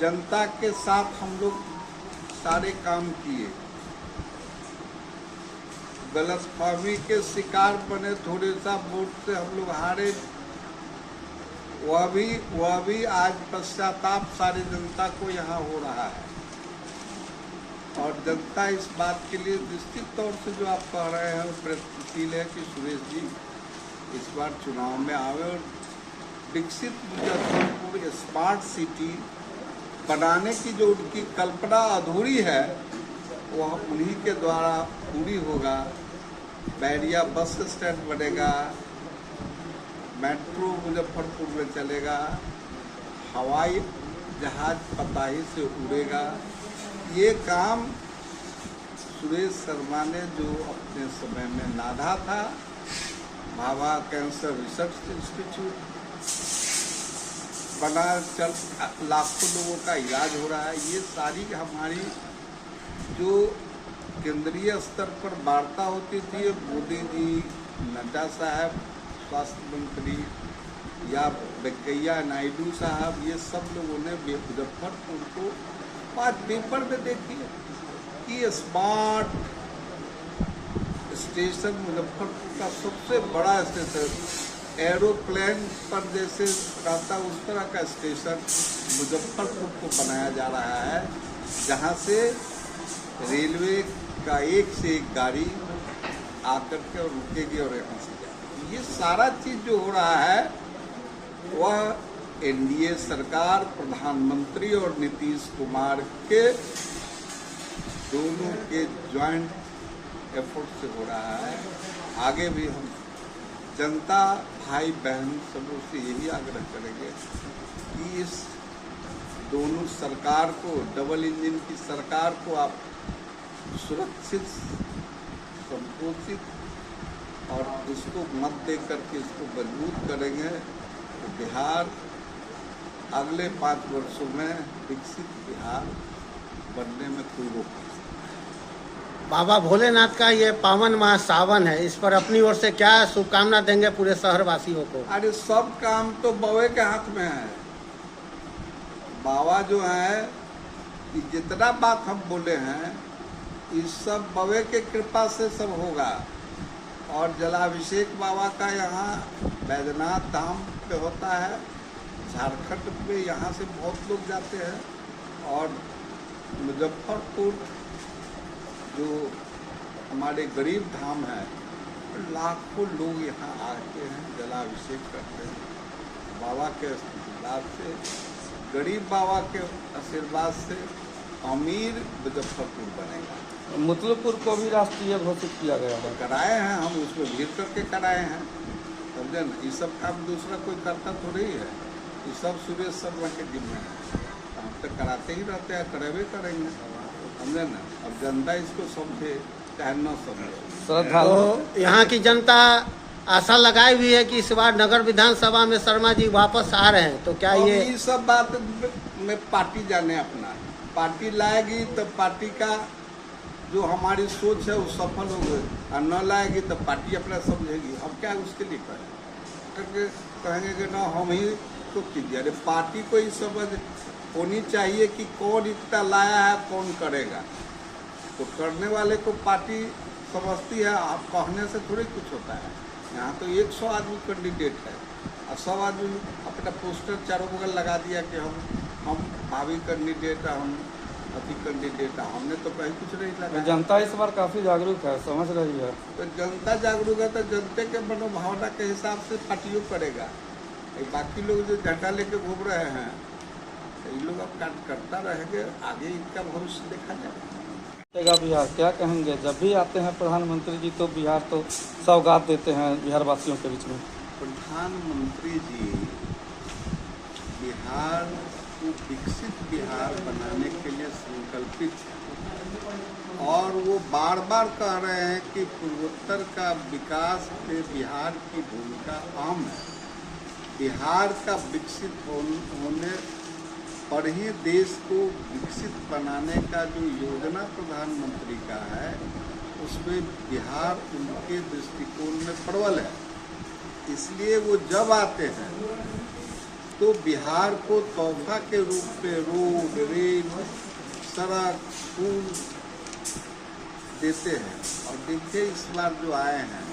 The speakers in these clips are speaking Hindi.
जनता के साथ हम लोग सारे काम किए, गलतफहमी के शिकार बने, थोड़े सा वोट से हम लोग हारे, वह भी आज पश्चाताप सारी जनता को यहाँ हो रहा है। और जनता इस बात के लिए निश्चित तौर से जो आप कह रहे हैं प्रयत्नशील है कि सुरेश जी इस बार चुनाव में आवे और विकसित मुजफ्फरपुर स्मार्ट सिटी बनाने की जो उनकी कल्पना अधूरी है वह उन्हीं के द्वारा पूरी होगा। बैरिया बस स्टैंड बनेगा, मेट्रो मुजफ्फरपुर में चलेगा, हवाई जहाज पताही से उड़ेगा। ये काम सुरेश शर्मा ने जो अपने समय में लादा था, भाभा कैंसर रिसर्च इंस्टीट्यूट बना, लाखों लोगों का इलाज हो रहा है। ये सारी हमारी जो केंद्रीय स्तर पर वार्ता होती थी, मोदी जी, नड्डा साहब स्वास्थ्य मंत्री या वेंकैया नायडू साहब, ये सब लोगों ने मुजफ्फरपुर को आज पेपर में देखिए कि स्मार्ट स्टेशन मुजफ्फरपुर का सबसे बड़ा स्टेशन, एरोप्लेन पर जैसे रहता उस तरह का स्टेशन मुजफ्फरपुर को बनाया जा रहा है, जहां से रेलवे का एक से एक गाड़ी आकर के और रुकेगी और यहाँ से जाएगी। ये सारा चीज जो हो रहा है वह एनडीए सरकार, प्रधानमंत्री और नीतीश कुमार के दोनों के ज्वाइंट एफर्ट से हो रहा है। आगे भी हम जनता भाई बहन सबों से यही आग्रह करेंगे कि इस दोनों सरकार को, डबल इंजन की सरकार को आप सुरक्षित, संपोषित और इसको मत दे करके इसको मजबूत करेंगे तो बिहार अगले 5 वर्षों में विकसित बिहार बनने में कोई रोक नहीं सकता। बाबा भोलेनाथ का ये पावन माह सावन है, इस पर अपनी ओर से क्या शुभकामना देंगे पूरे शहरवासियों को? अरे सब काम तो बाबा के हाथ में है। बाबा जो है कि जितना बात हम बोले हैं इस सब बाबा के कृपा से सब होगा। और जलाभिषेक बाबा का यहाँ बैजनाथ धाम पे होता है, झारखंड में यहाँ से बहुत लोग जाते हैं। और मुजफ्फरपुर जो हमारे गरीब धाम है, लाखों लोग यहाँ आते हैं, जलाभिषेक करते हैं। बाबा के आशीर्वाद से, गरीब बाबा के आशीर्वाद से अमीर मुजफ्फरपुर बनेगा। मुतलुपुर को भी राष्ट्रीय घोषित किया गया है। कराए हैं हम, उसमें भीड़ करके कराए हैं, समझे ना। ये सब काम दूसरा कोई करता तो नहीं है, ये सब सुरेश शर्मा के जिम्मे है। हम तो कराते ही रहते हैं, करेबे करेंगे, समझे ना। अब जनता इसको समझे चाहे न समझे। तो यहाँ की जनता आशा लगाई हुई है कि इस बार नगर विधानसभा में शर्मा जी वापस आ रहे हैं, तो क्या ये सब बात में पार्टी जाने अपना, पार्टी लाएगी तो पार्टी का जो हमारी सोच है वो सफल हो गई, और न लाएगी तो पार्टी अपना समझेगी। हम क्या उसके लिए करें, कहेंगे कि ना हम ही तो कीजिए। अरे पार्टी को ही समझ होनी चाहिए कि कौन इतना लाया है, कौन करेगा। तो करने वाले को पार्टी समझती है, आप कहने से थोड़ी कुछ होता है। यहाँ तो 100 आदमी कैंडिडेट है और सब आदमी अपना पोस्टर चारों बगल लगा दिया कि हम भावी कैंडिडेट, हम अभी कैंडिडेट। हमने तो कहीं कुछ नहीं लगा। जनता इस बार काफी जागरूक है, समझ रही है। तो जनता जागरूक है तो जनता के मनोभावना के हिसाब से पार्टियों करेगा। बाकी लोग जो झंडा लेके घूम रहे हैं तो ये लोग अब काम करता रहेंगे, आगे इनका भविष्य देखा जाएगा। बिहार क्या कहेंगे, जब भी आते हैं प्रधानमंत्री जी तो बिहार तो सौगात देते हैं बिहार वासियों के बीच में। प्रधानमंत्री जी बिहार को विकसित बिहार बनाने के लिए संकल्पित है और वो बार बार कह रहे हैं कि पूर्वोत्तर का विकास में बिहार की भूमिका अहम है। बिहार का विकसित होने पर ही देश को विकसित बनाने का जो योजना प्रधानमंत्री का है उसमें बिहार उनके दृष्टिकोण में प्रबल है। इसलिए वो जब आते हैं तो बिहार को तोहफा के रूप में रोड, रेल, सड़क, पुल देते हैं। और देखिए इस बार जो आए हैं,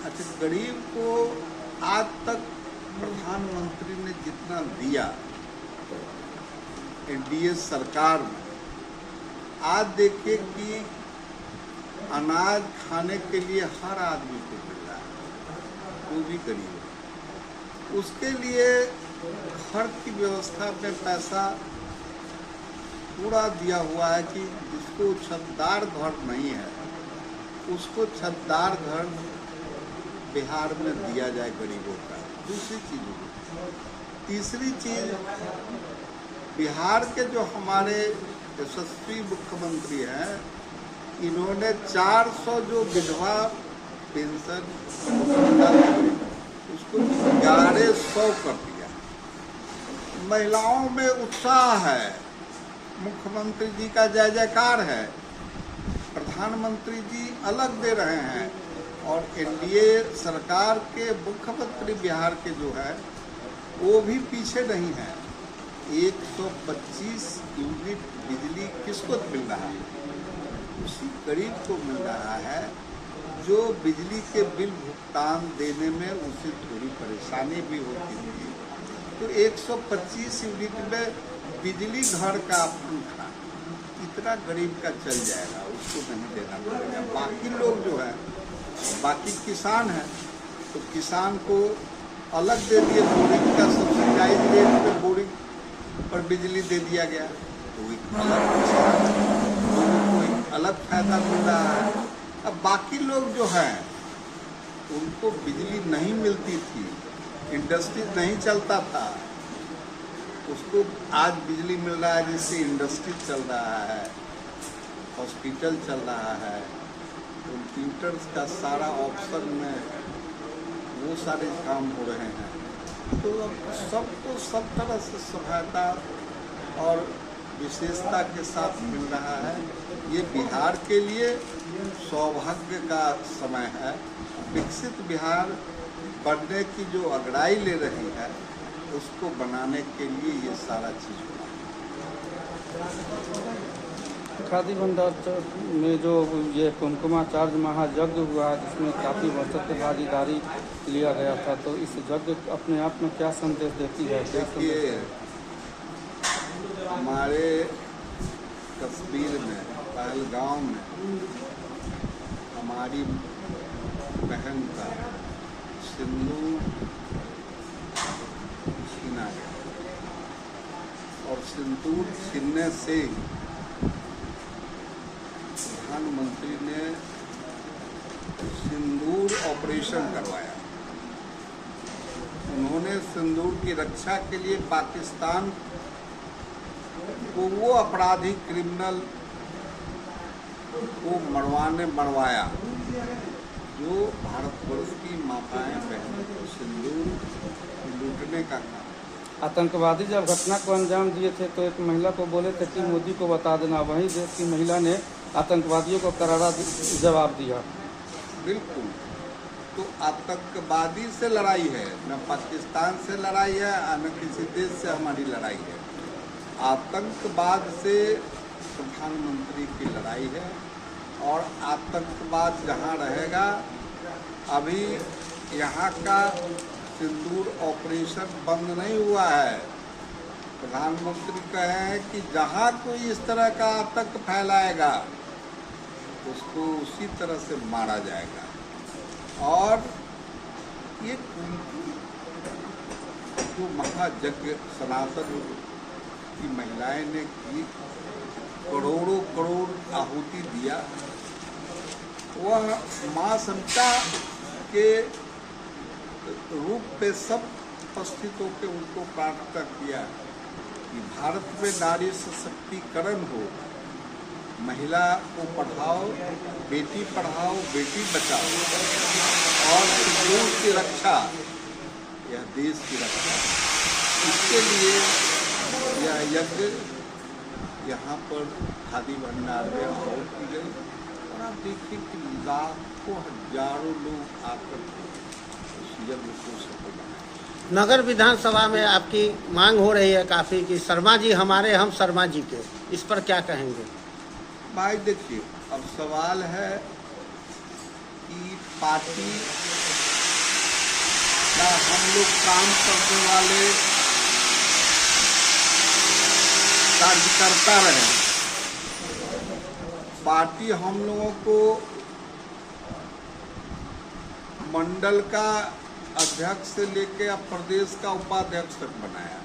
अच्छा गरीब को आज तक प्रधानमंत्री ने जितना दिया एनडीए सरकार में, आज देखिए कि अनाज खाने के लिए हर आदमी को मिल रहा है, जो भी गरीब है। उसके लिए घर की व्यवस्था में पैसा पूरा दिया हुआ है कि जिसको छतदार घर नहीं है उसको छतदार घर बिहार में दिया जाए गरीबों का। दूसरी चीज होगी। तीसरी चीज, बिहार के जो हमारे यशस्वी मुख्यमंत्री हैं, इन्होंने 400 जो विधवा पेंशन उसको 1100 कर दिया। महिलाओं में उत्साह है, मुख्यमंत्री जी का जय जयकार है, प्रधानमंत्री जी अलग दे रहे हैं। और एनडीए सरकार के मुख्यमंत्री बिहार के जो है वो भी पीछे नहीं है। 125 यूनिट बिजली किसको मिल रहा है? उसी गरीब को मिल रहा है जो बिजली के बिल भुगतान देने में उसे थोड़ी परेशानी भी होती थी। तो 125 यूनिट में बिजली घर का पंखा इतना गरीब का चल जाएगा, उसको नहीं देना पड़ेगा। बाकी लोग जो है, बाकी किसान हैं, तो किसान को अलग दे दिए, बोरिंग का सब्सिडाइज रेट पे बोरिंग पर बिजली दे दिया गया, तो एक अलग फायदा मिल रहा है। अब बाकी लोग जो हैं उनको बिजली नहीं मिलती थी, इंडस्ट्री नहीं चलता था, उसको आज बिजली मिल रहा है, जिससे इंडस्ट्री चल रहा है, हॉस्पिटल चल रहा है, कंप्यूटर्स का सारा ऑप्शन में वो सारे काम हो रहे हैं। तो अब सबको सब तरह से सहायता और विशेषता के साथ मिल रहा है। ये बिहार के लिए सौभाग्य का समय है। विकसित बिहार बनने की जो अगुवाई ले रही है, उसको बनाने के लिए ये सारा चीज़ हुआ। खादी भंडार में जो ये कुमकुमाचार्य महायज्ञ हुआ, जिसमें काफ़ी वर्षों से भागीदारी लिया गया था, तो इस यज्ञ अपने आप में क्या संदेश देती है? देखिए, हमारे कश्मीर में, पहलगाम में हमारी बहन का सिंदूर छीना गया, और सिंदूर छीनने से प्रधानमंत्री ने सिंदूर ऑपरेशन करवाया। उन्होंने सिंदूर की रक्षा के लिए पाकिस्तान को, वो अपराधी क्रिमिनल को मरवाया जो भारतवर्ष की माताएं बहनों को सिंदूर लूटने का काम। आतंकवादी जब घटना को अंजाम दिए थे तो एक महिला को बोले थे कि मोदी को बता देना, वहीं देश की महिला ने आतंकवादियों को करारा जवाब दिया। बिल्कुल, तो आतंकवादी से लड़ाई है, न पाकिस्तान से लड़ाई है, न किसी देश से हमारी लड़ाई है। आतंकवाद से प्रधानमंत्री की लड़ाई है, और आतंकवाद जहाँ रहेगा, अभी यहाँ का सिंदूर ऑपरेशन बंद नहीं हुआ है। प्रधानमंत्री कहे हैं कि जहाँ कोई इस तरह का आतंक फैलाएगा उसको उसी तरह से मारा जाएगा। और ये जो महायज्ञ सनातन की महिलाएं ने की, करोड़ों करोड़ आहुति दिया, वह माँ समता के रूप पे सब उपस्थित होकर उनको प्रार्थना किया कि भारत में नारी सशक्तिकरण हो, महिला को पढ़ाओ, बेटी पढ़ाओ, बेटी बचाओ, और देश की रक्षा, यह देश की रक्षा। इसके लिए यह यज्ञ यहाँ पर खादी भंडार में और की गई, और आप देखिए कि लाखों हजारों लोग आकर उस यज्ञ को सफल बनाए। नगर विधानसभा में आपकी मांग हो रही है काफ़ी कि शर्मा जी हमारे, हम शर्मा जी के, इस पर क्या कहेंगे? भाई देखिए, अब सवाल है कि पार्टी का हम लोग काम करने वाले कार्यकर्ता रहे। पार्टी हम लोगों को मंडल का अध्यक्ष से लेके अब प्रदेश का उपाध्यक्ष तक बनाया।